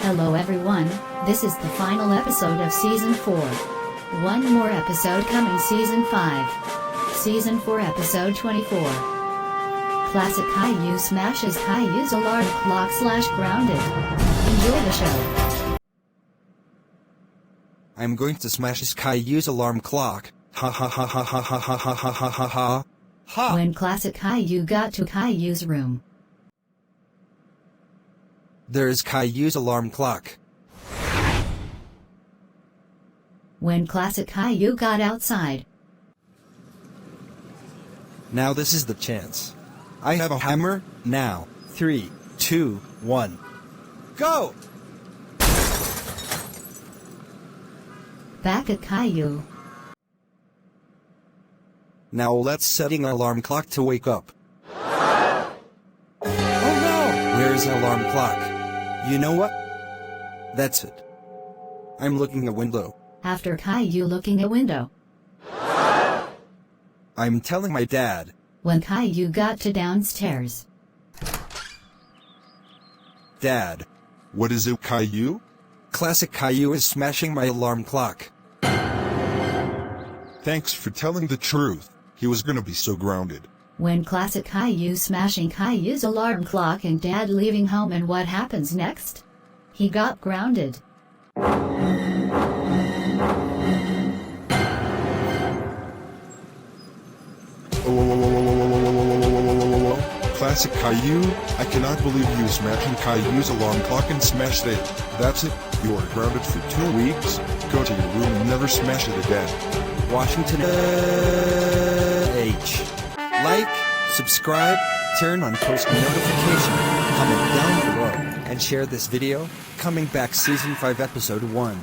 Hello everyone, this is the final episode of Season 4. One more episode coming Season 5. Season 4 Episode 24. Classic Caillou smashes Caillou's alarm clock / grounded. Enjoy the show. I'm going to smash this Caillou's alarm clock. Ha ha ha ha ha ha ha ha ha ha ha ha. Ha! When Classic Caillou got to Caillou's room. There is Caillou's alarm clock. When Classic Caillou got outside. Now this is the chance. I have a hammer, now. 3, 2, 1. Go! Back at Caillou. Now let's setting an alarm clock to wake up. Oh no! Where is the alarm clock? You know what? That's it. I'm looking a window. After Caillou looking a window. I'm telling my dad. When Caillou got to downstairs. Dad. What is it, Caillou? Classic Caillou is smashing my alarm clock. Thanks for telling the truth. He was gonna be so grounded. When Classic Caillou smashing Caillou's alarm clock and Dad leaving home, and what happens next? He got grounded. Classic Caillou, I cannot believe you smashing Caillou's alarm clock and smashed it. That's it, you are grounded for 2 weeks. Go to your room and never smash it again. Washington H. Like, subscribe, turn on post notification, comment down below, and share this video. Coming back Season 5 Episode 1.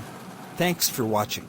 Thanks for watching.